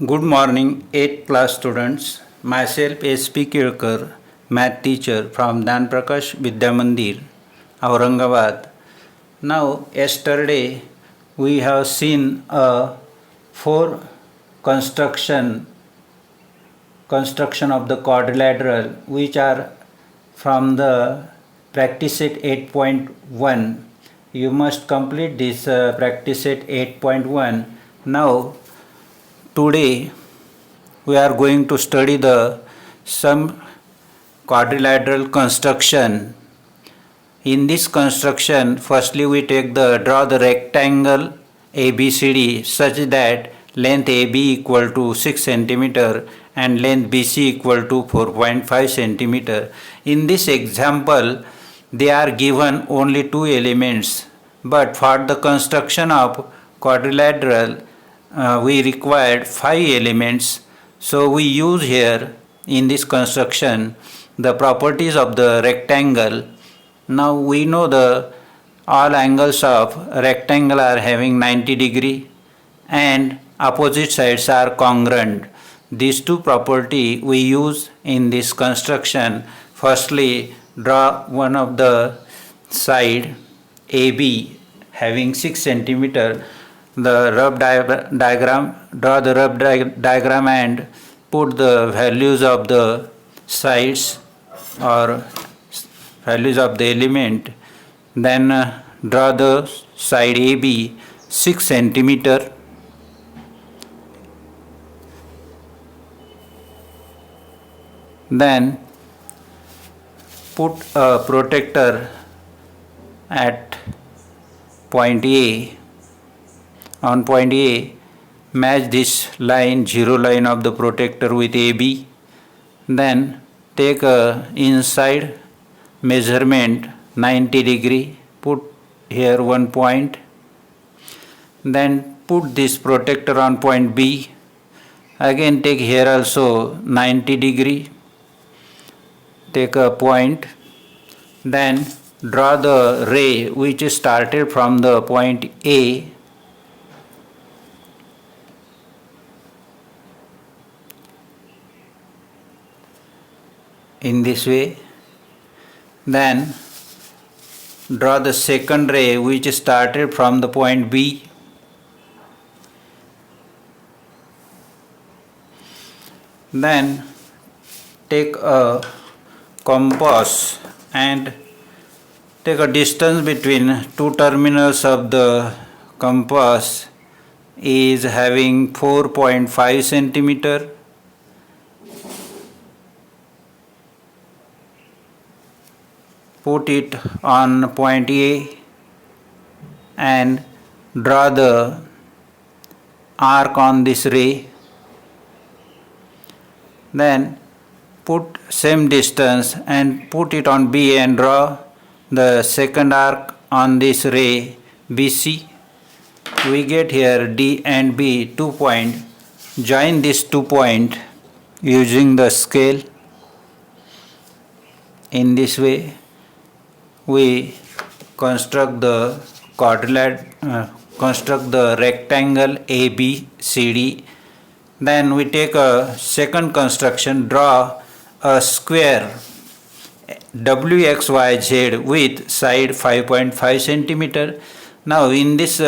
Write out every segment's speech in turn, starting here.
Good morning, 8th class students. Myself S.P. Kilkar, math teacher from Dan Prakash Vidya Mandir, Aurangabad. Now, yesterday we have seen a four construction of the quadrilateral which are from the practice set 8.1. You must complete this practice set 8.1. Now, today we are going to study the some quadrilateral construction. In this construction, firstly we draw the rectangle ABCD such that length AB equal to 6 cm and length BC equal to 4.5 cm. In this example, they are given only two elements, but for the construction of quadrilateral we required 5 elements. So we use here in this construction the properties of the rectangle. Now we know the all angles of rectangle are having 90 degree and opposite sides are congruent. These two property we use in this construction. Firstly, draw one of the side AB having 6 cm. The rough diagram, draw the rough diagram and put the values of the sides or values of the element. Then draw the side AB 6 cm. Then put a protector at point A. On point A, match this line, zero line of the protector with AB. Then take a inside measurement 90 degree. Put here one point. Then put this protector on point B. Again take here also 90 degree. Take a point. Then draw the ray which is started from the point A. In this way. Then draw the second ray which started from the point B. Then take a compass and take a distance between two terminals of the compass is having 4.5 centimeter. Put it on point A and draw the arc on this ray. Then put same distance and put it on B and draw the second arc on this ray BC. We get here D and B 2 points. Join these 2 points using the scale. In this way we construct the rectangle ABCD. Then we take a second construction, draw a square WXYZ with side 5.5 centimeter. Now in this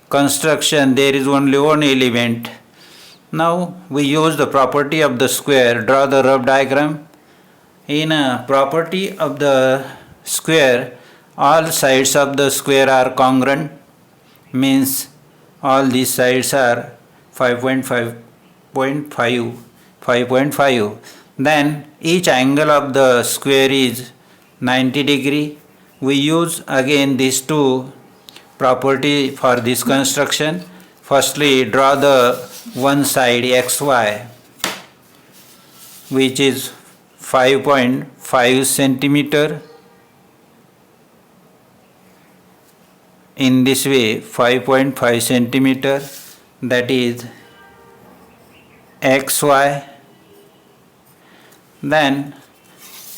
construction there is only one element. Now we use the property of the square, draw the rough diagram. In a property of the square, all sides of the square are congruent, means all these sides are 5.5. Then each angle of the square is 90 degree. We use again these two property for this construction. Firstly, draw the one side XY which is 5.5 centimeter. In this way 5.5 centimeter, that is XY. Then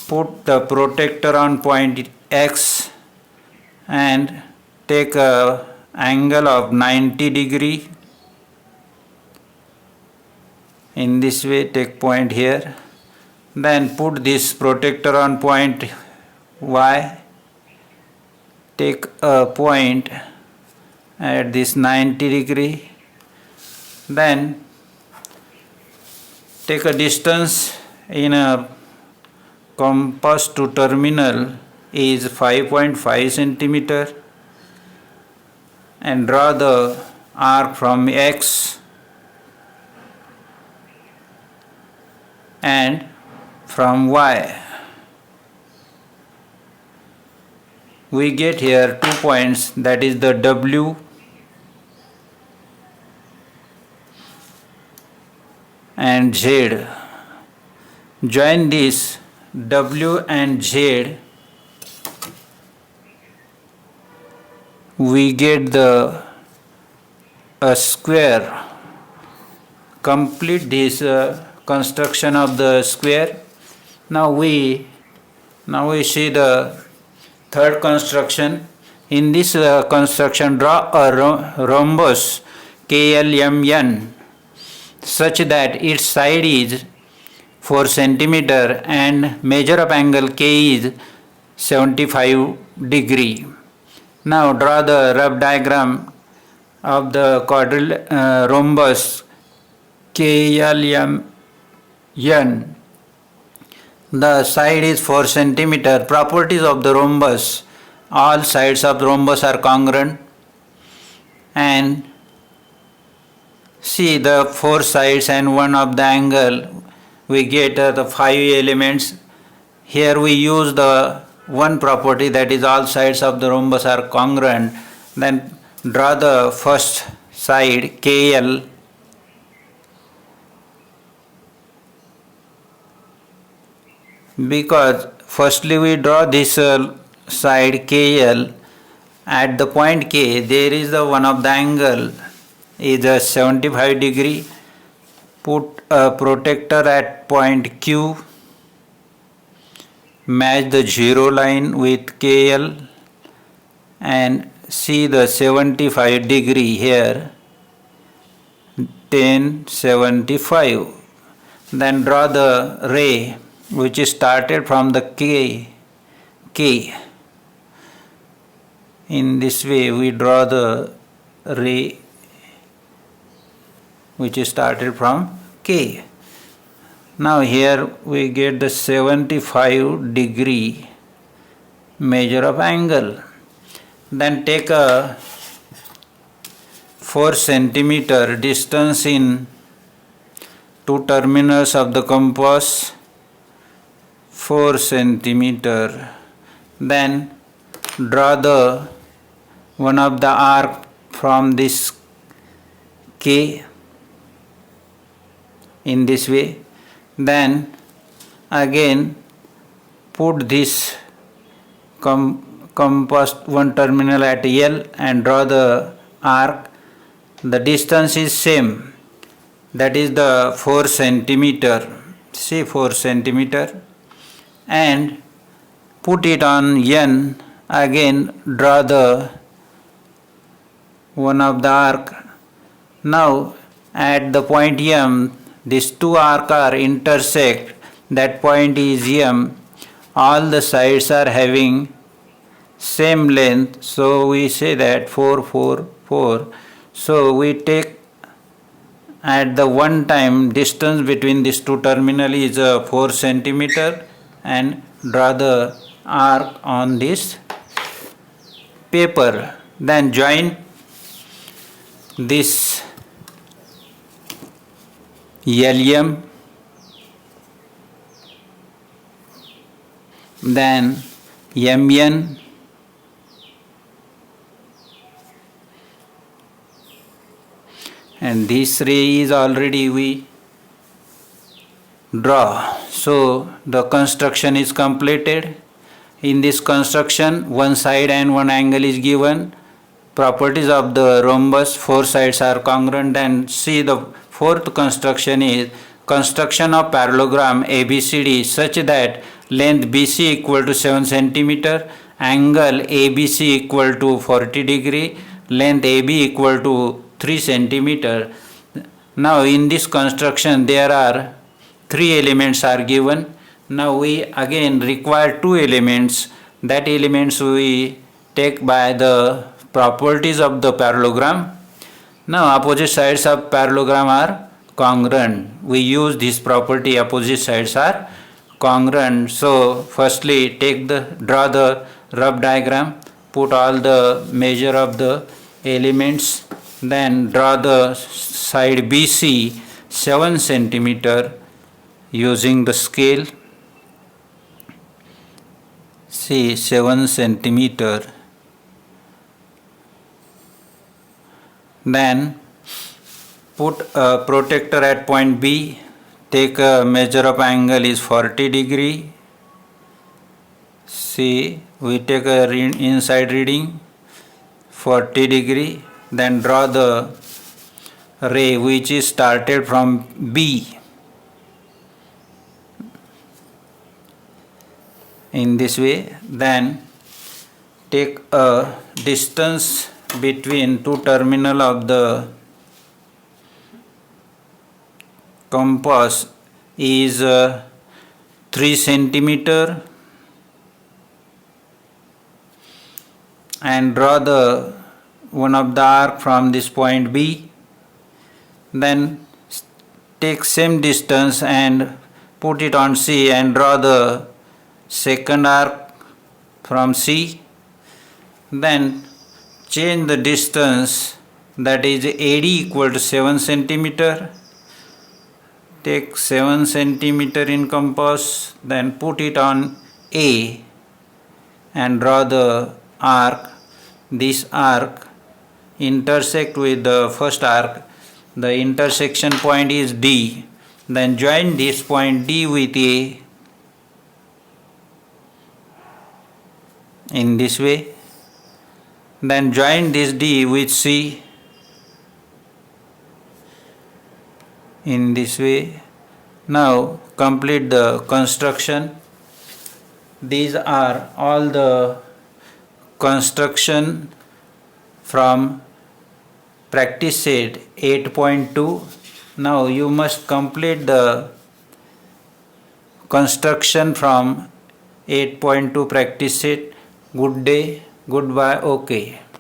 put the protector on point X and take a angle of 90 degree In this way, take point here, then put this protector on point Y, take a point at this 90 degree, then take a distance in a compass to terminal is 5.5 centimeter and draw the arc from X and from Y. We get here 2 points, that is the W and Z. Join this W and Z, we get a square. Complete this construction of the square. Now we see the third construction. In this construction, draw a rhombus KLMN such that its side is 4 centimeter and measure of angle K is 75 degree. Now draw the rough diagram of the rhombus KLMN. The side is 4 centimeter. Properties of the rhombus: all sides of the rhombus are congruent, and see the 4 sides and one of the angle. We get the 5 elements. Here we use the one property, that is all sides of the rhombus are congruent. Then draw the first side KL. Because firstly we draw this side KL, at the point K there is the one of the angle is a 75 degree. Put a protector at point Q, match the zero line with KL and see the 75 degree here, 1075. Then draw the ray which is started from the K. In this way we draw the ray which is started from K. Now here we get the 75 degree measure of angle. Then take a 4 centimeter distance in two terminals of the compass, 4 centimeter. Then draw the one of the arc from this K in this way. Then again put this compass one terminal at L and draw the arc. The distance is same, that is the 4 centimeter. See, 4 centimeter, and put it on N. Again draw the one of the arc. Now at the point M, these two arcs are intersect, that point is M. All the sides are having same length, so we say that 4, 4, 4. So we take at the one time distance between these two terminal is 4 centimeter and draw the arc on this paper. Then join this LM, then MN, and this ray is already we draw. So the construction is completed. In this construction, one side and one angle is given. Properties of the rhombus: 4 sides are congruent. And see, the fourth construction is construction of parallelogram ABCD such that length BC equal to 7 centimeter, angle ABC equal to 40 degree, length AB equal to 3 centimeter. Now in this construction there are 3 elements are given. Now we again require 2 elements. That elements we take by the properties of the parallelogram. Now opposite sides of parallelogram are congruent. We use this property, opposite sides are congruent. So firstly draw the rough diagram, put all the measure of the elements, then draw the side BC 7 centimeter using the scale. See 7 centimeter. Then put a protractor at point B, take a measure of angle is 40 degree. See, we take a inside reading 40 degree, then draw the ray which is started from B. In this way, then take a distance between two terminal of the compass is 3 centimeter, and draw the one of the arc from this point B. Then take same distance and put it on C and draw the second arc from C. Then change the distance, that is AD equal to 7 centimeter. Take 7 centimeter in compass, then put it on A and draw the arc. This arc intersect with the first arc. The intersection point is D. Then join this point D with A in this way. Then join this D with C in this way. Now complete the construction. These are all the construction from practice set 8.2. Now you must complete the construction from 8.2 practice set. Good day, goodbye, okay.